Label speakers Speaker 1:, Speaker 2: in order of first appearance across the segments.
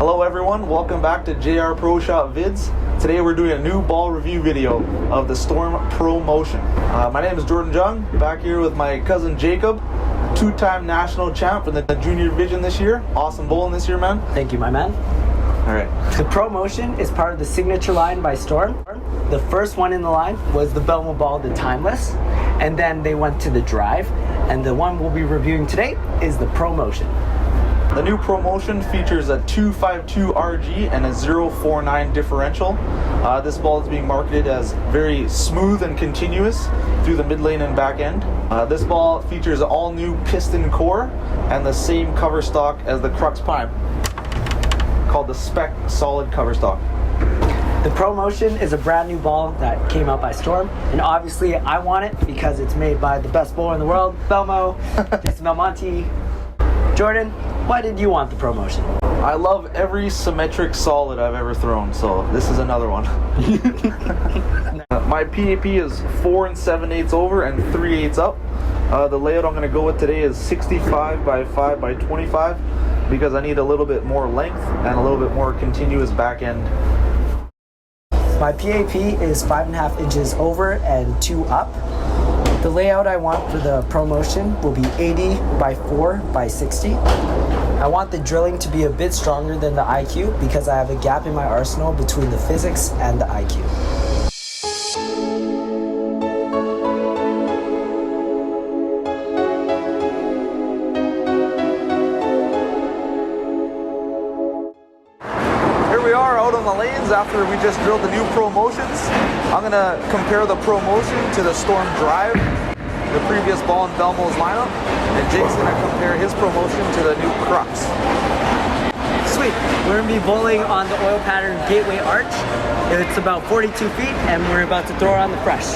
Speaker 1: Hello everyone, welcome back to JR Pro Shop Vids. Today we're doing a new ball review video of the Storm Pro Motion. My name is Jung, back here with my cousin Jacob, two-time national champ for the junior division this year. Awesome bowling this year, man.
Speaker 2: Thank you, my man.
Speaker 1: All right.
Speaker 2: The Pro Motion is part of the signature line by Storm. The first one in the line was the Belmo ball, the Timeless, and then they went to the Drive, and the one we'll be reviewing today is the Pro Motion.
Speaker 1: The new Pro Motion features a 252 RG and a 049 differential. This ball is being marketed as very smooth and continuous through the mid lane and back end. This ball features an all new piston core and the same cover stock as the Crux Prime, called the Spec Solid cover stock.
Speaker 2: The Pro Motion is a brand new ball that came out by Storm, and obviously I want it because it's made by the best bowler in the world, Belmo, Jason Belmonte. Jordan, why did you want the Pro Motion?
Speaker 1: I love every symmetric solid I've ever thrown, so this is another one. My PAP is 4 7/8 over and 3/8 up. The layout I'm going to go with today is 65 by 5 by 25 because I need a little bit more length and a little bit more continuous back end.
Speaker 2: My PAP is 5.5 inches over and 2 up. The layout I want for the Pro Motion will be 80 by 4 by 60. I want the drilling to be a bit stronger than the IQ because I have a gap in my arsenal between the physics and the IQ.
Speaker 1: Here we are out on the lanes after we just drilled the new Pro Motions. I'm going to compare the Pro Motion to the Storm Drive, the previous ball in Belmo's lineup, and Jake's going to compare his Pro Motion to the new Crux.
Speaker 2: Sweet. We're going to be bowling on the oil pattern Gateway Arch. It's about 42 feet and we're about to throw it on the fresh.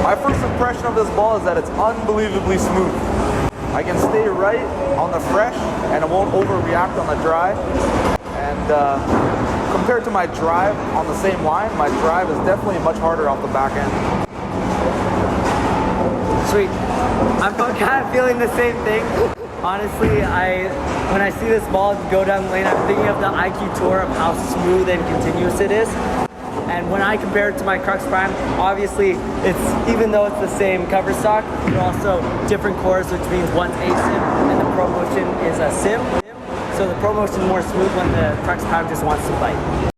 Speaker 1: My first impression of this ball is that it's unbelievably smooth. I can stay right on the fresh and it won't overreact on the dry. And compared to my drive on the same line, my drive is definitely much harder off the back end.
Speaker 2: Sweet. I'm kind of feeling the same thing. Honestly, when I see this ball go down the lane, I'm thinking of the IQ Tour of how smooth and continuous it is. And when I compare it to my Crux Prime, obviously, even though it's the same cover stock, there are also different cores, which means one's a sim and the Pro Motion is a sim. So the Pro Motion is more smooth when the Crux Prime just wants to bite.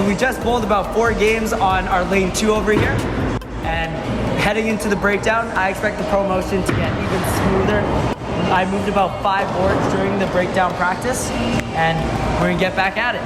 Speaker 2: We just bowled about 4 games on our lane 2 over here, and heading into the breakdown, I expect the Pro Motion to get even smoother I moved about 5 boards during the breakdown practice, and we're gonna get back at it.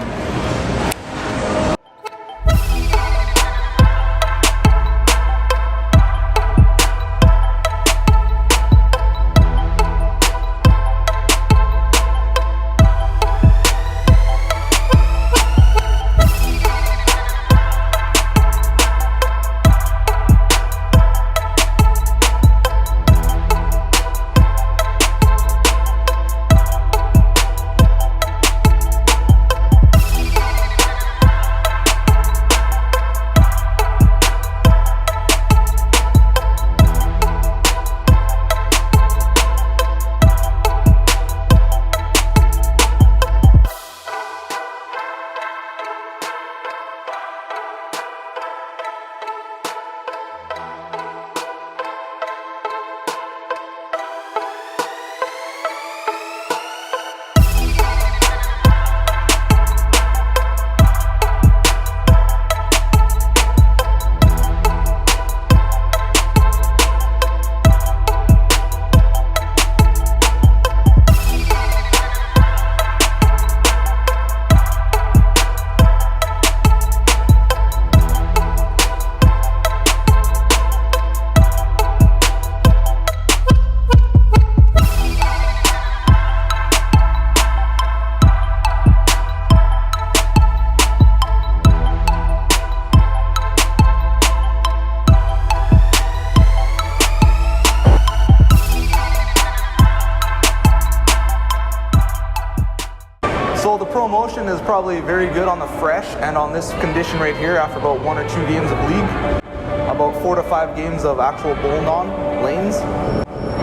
Speaker 1: So the Pro Motion is probably very good on the fresh, and on this condition right here, after about 1 or 2 games of league, about 4 to 5 games of actual bowling on lanes,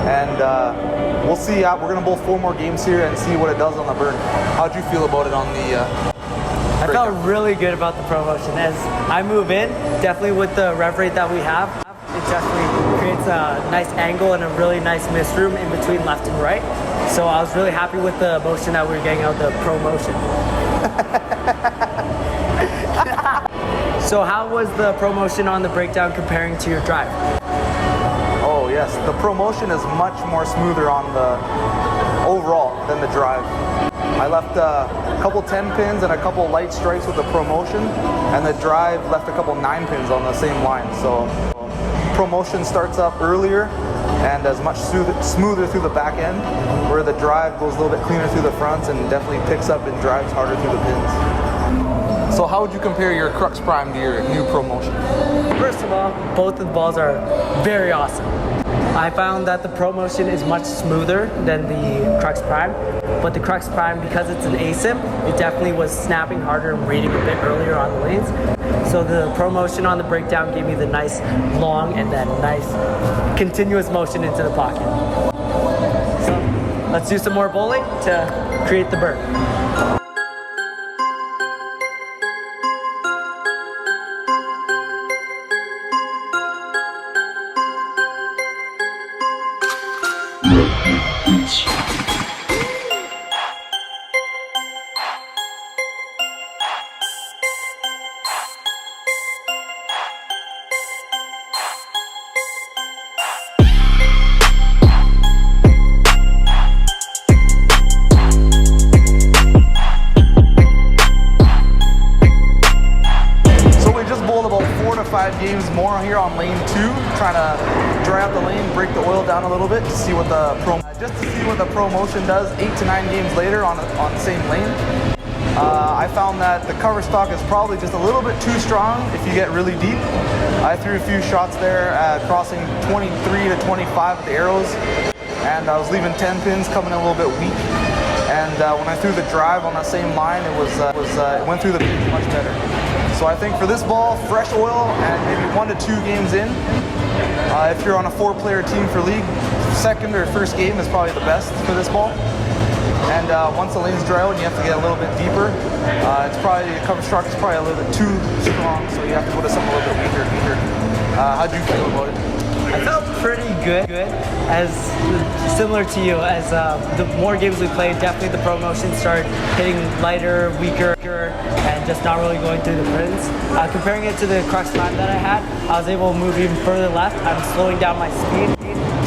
Speaker 1: and we'll see. We're gonna bowl 4 more games here and see what it does on the burn. How'd you feel about it on the?
Speaker 2: I felt really good about the Pro Motion. As I move in, definitely with the rev rate that we have, it definitely creates a nice angle and a really nice mist room in between left and right. So I was really happy with the motion that we were getting out of the Pro Motion. So how was the Pro Motion on the breakdown comparing to your drive?
Speaker 1: Oh yes, the Pro Motion is much more smoother on the overall than the drive. I left a couple 10 pins and a couple light strikes with the Pro Motion, and the drive left a couple 9 pins on the same line. So Pro Motion starts up earlier and is much smoother through the back end, where the drive goes a little bit cleaner through the fronts and definitely picks up and drives harder through the pins. So how would you compare your Crux Prime to your new Pro Motion?
Speaker 2: First of all, both of the balls are very awesome. I found that the Pro Motion is much smoother than the Crux Prime, but the Crux Prime, because it's an ASIM, it definitely was snapping harder and reading a bit earlier on the lanes. So the Pro Motion on the breakdown gave me the nice long and then nice continuous motion into the pocket. So let's do some more bowling to create the burn.
Speaker 1: About 4 to 5 games more here on lane 2, trying to dry out the lane, break the oil down a little bit to see what the Pro Motion does 8 to 9 games later on the same lane. I found that the cover stock is probably just a little bit too strong if you get really deep. I threw a few shots there, crossing 23 to 25 with the arrows, and I was leaving 10 pins coming in a little bit weak. And when I threw the drive on that same line, it went through the pins much better. So I think for this ball, fresh oil and maybe 1 to 2 games in. If you're on a 4-player team for league, second or first game is probably the best for this ball. And once the lane's dry out and you have to get a little bit deeper, the cover stock is probably a little bit too strong, so you have to go to something a little bit weaker. How'd you feel about it?
Speaker 2: I felt pretty good, as similar to you. As the more games we played, definitely the Pro Motion started hitting lighter, weaker, and just not really going through the pins. Comparing it to the Crux Prime that I had, I was able to move even further left. I'm slowing down my speed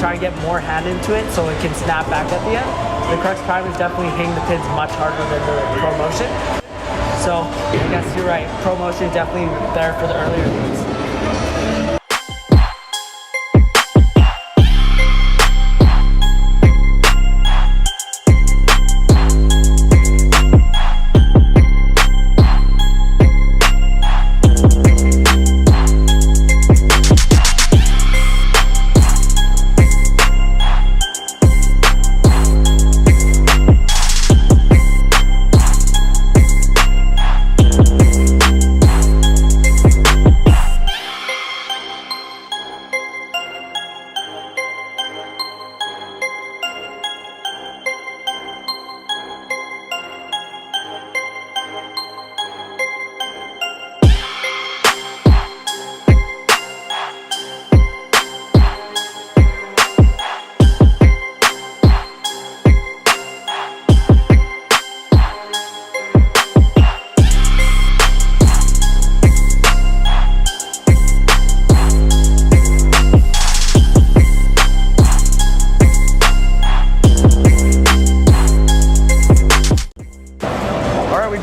Speaker 2: try and get more hand into it so it can snap back at the end. The Crux Prime is definitely hitting the pins much harder than the Pro Motion. So I guess you're right, Pro Motion is definitely better for the earlier games.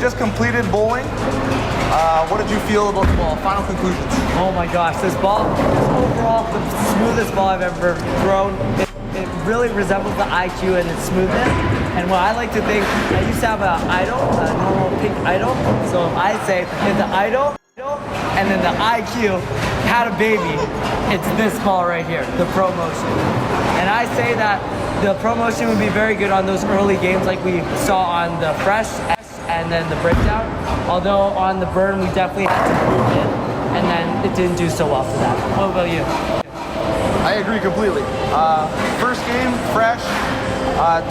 Speaker 1: Just completed bowling. What did you feel about the ball? Final conclusions.
Speaker 2: Oh my gosh, this ball is overall the smoothest ball I've ever thrown. It really resembles the IQ and its smoothness. And what I like to think, I used to have an idol, a normal pink idol. So I say if the idol and then the IQ had a baby, it's this ball right here, the Pro Motion. And I say that the Pro Motion would be very good on those early games like we saw on the Fresh and then the breakdown. Although on the burn we definitely had to move in, and then it didn't do so well for that. What about you?
Speaker 1: I agree completely. First game, fresh.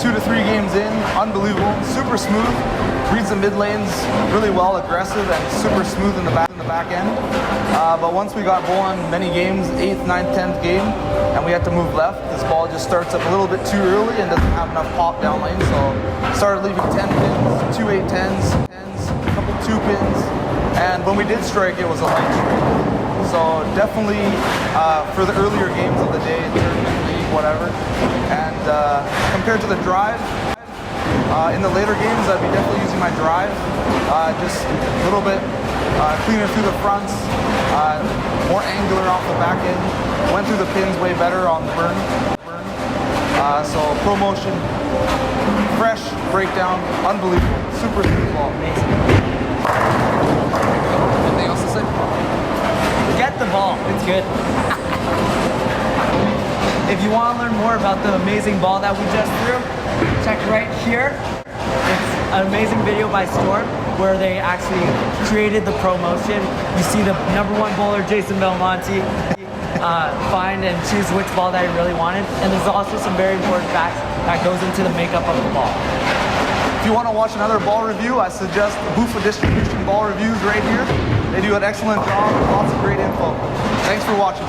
Speaker 1: 2 to 3 games in, unbelievable, super smooth. Reads the mid lanes really well, aggressive and super smooth in the back end. But once we got bowling many games, 8th, 9th, 10th game, and we had to move left, this ball just starts up a little bit too early and doesn't have enough pop down lane. So started leaving 10 pins, 2 8-10s, a couple 2 pins, and when we did strike, it was a light strike. So definitely for the earlier games of the day, tournament, league, whatever. And compared to the drive, in the later games, I'd be definitely using my drive. Just a little bit cleaner through the fronts, more angular off the back end. Went through the pins way better on the burn. So Pro Motion, fresh breakdown, unbelievable, super smooth ball.
Speaker 2: Amazing.
Speaker 1: Anything else to say?
Speaker 2: Get the ball, it's good. If you want to learn more about the amazing ball that we just threw, check right here. It's an amazing video by Storm where they actually created the Pro Motion. You see the #1 bowler, Jason Belmonte, find and choose which ball that he really wanted. And there's also some very important facts that goes into the makeup of the ball.
Speaker 1: If you want to watch another ball review, I suggest the Boofa Distribution ball reviews right here. They do an excellent job, lots of great info. Thanks for watching.